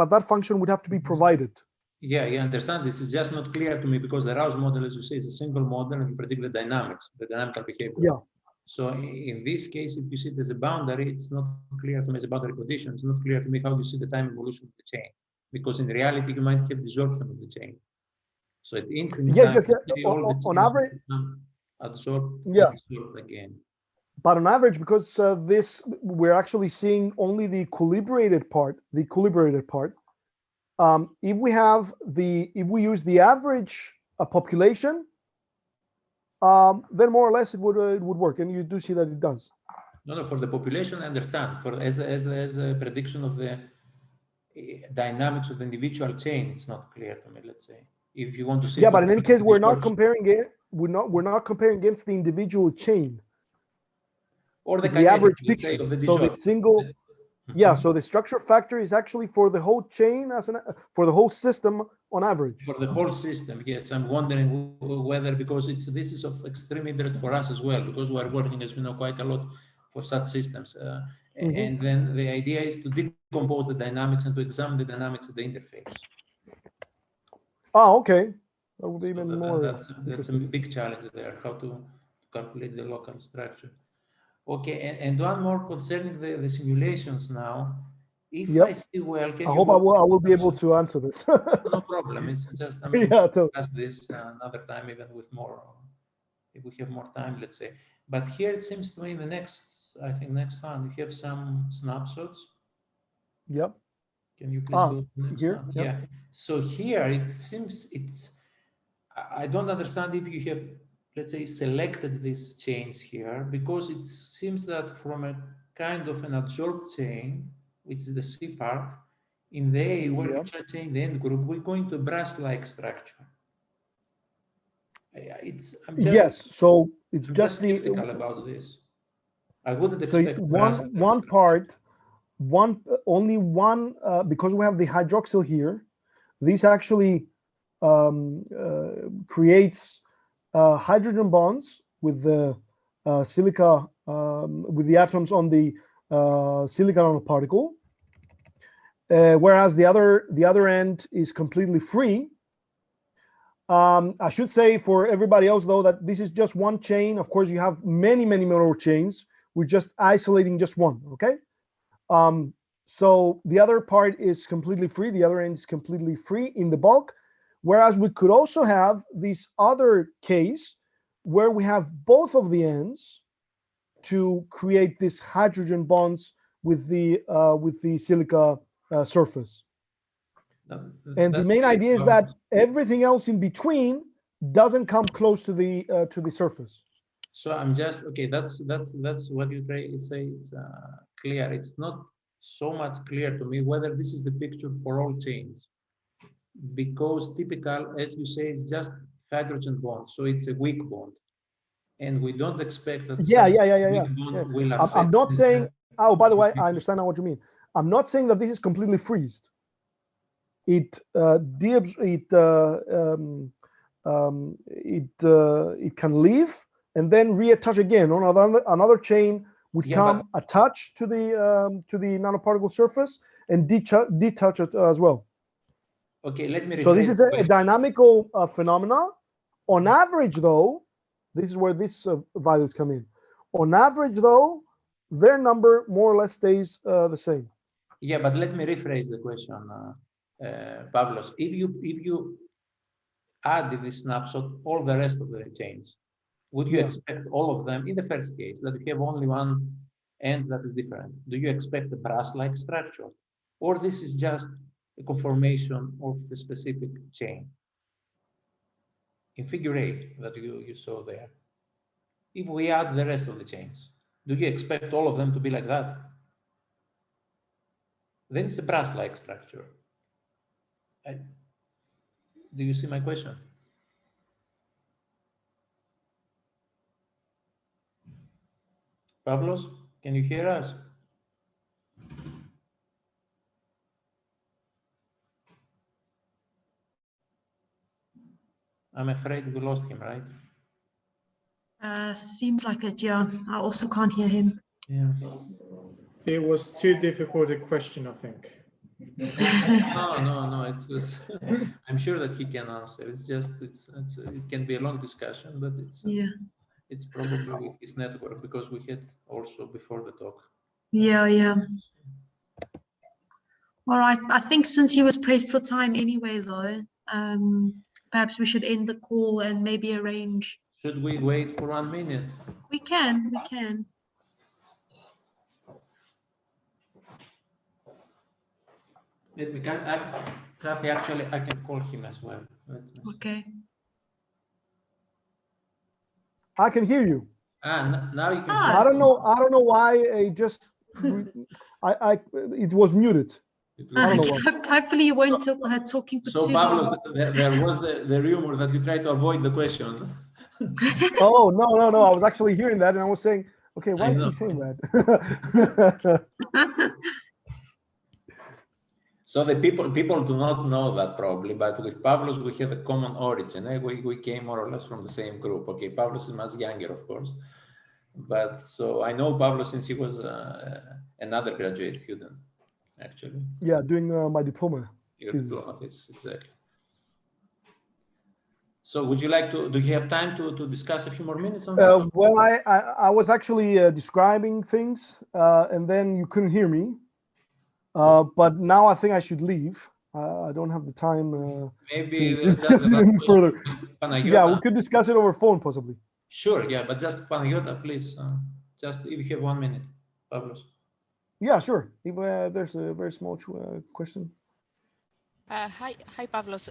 that function would have to be provided. Yeah, I understand. This is just not clear to me because the Rouse model, as you say, is a single model and you predict the dynamics, the dynamical behavior. Yeah. So in this case, if you see there's a boundary, it's not clear to me as a boundary condition. It's not clear to me how you see the time evolution of the chain, because in reality you might have desorption of the chain. So at infinite time, on average, adsorbed, adsorbed again. But on average, because we're actually seeing only the equilibrated part. If we use the average population, then more or less it would work, and you do see that it does. No, for the population, I understand. For as a prediction of the dynamics of the individual chain, it's not clear to me. Let's say, if you want to see. Yeah, but in any case, we're not comparing it. We're not comparing against the individual chain. Or the average picture. So the single. Yeah, so the structure factor is actually for the whole chain for the whole system on average. For the whole system, yes. I'm wondering whether, because this is of extreme interest for us as well, because we are working, as we know, quite a lot for such systems. And then the idea is to decompose the dynamics and to examine the dynamics of the interface. Oh, okay. That would be So even more. That's a big challenge there, how to calculate the local structure. Okay, and one more concerning the simulations now. If I see well, I hope I will be able to answer this. No problem. It's just I'm going to discuss this another time, even with more, if we have more time, let's say. But here it seems to me the next, I think next one, you have some snapshots. Yep. Can you please go to the next here? one? Yep. Yeah. So here it seems I don't understand if you have, let's say, selected these chains here, because it seems that from a kind of an adsorbed chain, which is the C part, in the A, where you change the end group, we're going to a brass-like structure. So it's I'm just skeptical about this. I wouldn't expect one part, only one, because we have the hydroxyl here. This actually creates hydrogen bonds with the silica, with the atoms on the silicon nanoparticle, whereas the other end is completely free. I should say for everybody else though that this is just one chain. Of course, you have many more chains. We're just isolating just one. Okay. So the other part is completely free. The other end is completely free in the bulk. Whereas we could also have this other case where we have both of the ends to create these hydrogen bonds with the silica surface. And the main idea is that everything else in between doesn't come close to the surface. So I'm just that's what you try to say. It's clear. It's not so much clear to me whether this is the picture for all chains, because typical, as you say, is just hydrogen bond, so it's a weak bond, and we don't expect that. Bond will affect. I'm not saying. Oh, by the way, I understand now what you mean. I'm not saying that this is completely freezed. It can leave and then reattach again on another chain would come attached to the nanoparticle surface and detach it as well. Okay, let me rephrase. So this is a dynamical phenomena. On average, though, this is where these values come in. On average, though, their number more or less stays the same. Yeah, but let me rephrase the question, Pavlos. If you add this snapshot all the rest of the chains, would you expect all of them in the first case that you have only one end that is different? Do you expect a brass-like structure, or this is just a conformation of a specific chain? In figure 8 that you saw there, if we add the rest of the chains, do you expect all of them to be like that? Then it's a brass-like structure. Do you see my question? Pavlos, can you hear us? I'm afraid we lost him, right? Seems like it, yeah. I also can't hear him. Yeah. It was too difficult a question, I think. No. It's I'm sure that he can answer. It's just it can be a long discussion, but it's probably with his network, because we had also before the talk. Yeah. All right. I think since he was pressed for time anyway, though, perhaps we should end the call and maybe arrange. Should we wait for 1 minute? We can. Let me, Kathy, actually, I can call him as well. Okay. I can hear you. Now you can. I don't know why it was muted. I don't know why. Hopefully you weren't talking for so too Pavlos, long. there was the rumor that you tried to avoid the question. Oh, no. I was actually hearing that and I was saying, okay, why is he saying that? So the people do not know that probably, but with Pavlos we have a common origin. We came more or less from the same group. Okay, Pavlos is much younger, of course, But so I know Pablo since he was an undergraduate student, actually. Yeah, doing my diploma. Your thesis. diploma thesis, exactly. So would you like to, do you have time to discuss a few more minutes on that? Well, I was actually describing things and then you couldn't hear me. But now I think I should leave. I don't have the time Maybe to discuss it any further. Panayota. Yeah, we could discuss it over phone possibly. Sure, yeah, but just Panayota, please. Just if you have 1 minute, Pablos. Yeah, sure. If there's a very small question. Hi, Pavlos.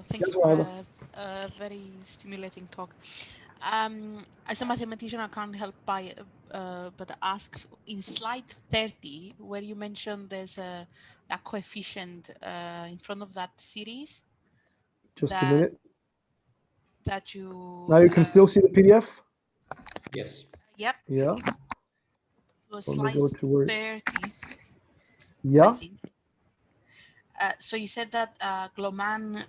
Thank Yes, you for Ida. a very stimulating talk. As a mathematician, I can't help but ask in slide 30, where you mentioned there's a coefficient in front of that series. Just a minute. That you. Now you can still see the PDF. Yes. Yep. Yeah. Slide go to where... 30. Yeah. I think. So you said that Gloman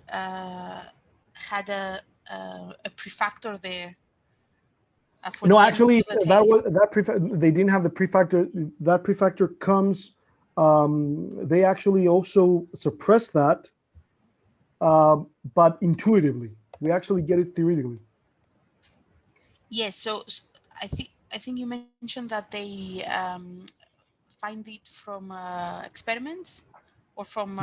had a prefactor there. No, actually, they didn't have the prefactor. That prefactor comes. They actually also suppress that, but intuitively. We actually get it theoretically. Yes. So I think you mentioned that they find it from experiments or from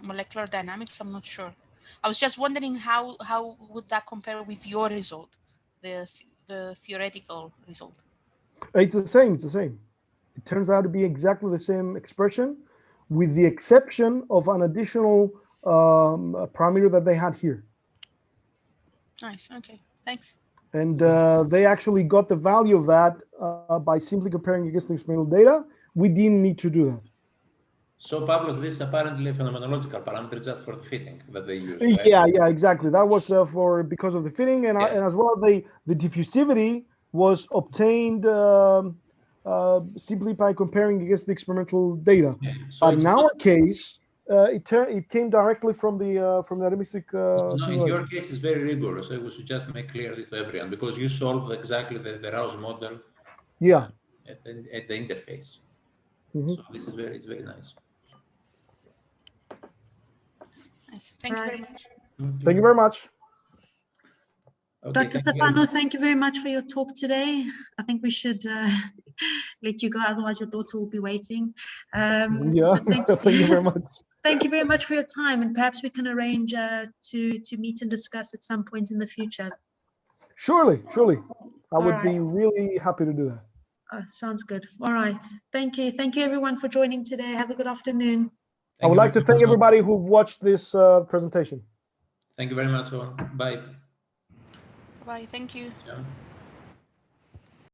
molecular dynamics. I'm not sure. I was just wondering how would that compare with your result, the theoretical result? It's the same. It's the same. It turns out to be exactly the same expression, with the exception of an additional parameter that they had here. Nice. Okay. Thanks. And they actually got the value of that by simply comparing against the experimental data. We didn't need to do that. So, Pavlos, this is apparently a phenomenological parameter just for the fitting that they use, right? Yeah, exactly. That was because of the fitting, and as well the diffusivity was obtained simply by comparing against the experimental data. Yeah. So but in our case, it came directly from the atomistic simulation. In your case, it's very rigorous. So we should just make clear this to everyone because you solve exactly the Rouse model. Yeah. At the interface. Mm-hmm. So this is it's very nice. Nice. Thank you very much. Thank you very much. Okay, Dr. Stefano, thank you very much for your talk today. I think we should let you go, otherwise your daughter will be waiting. Thank you very much. Thank you very much for your time, and perhaps we can arrange to meet and discuss at some point in the future. Surely. I would be really happy to do that. Sounds good. All right. Thank you. Thank you everyone for joining today. Have a good afternoon. I would like to thank everybody who've watched this presentation. Thank you very much. Bye. Bye. Thank you. Yeah.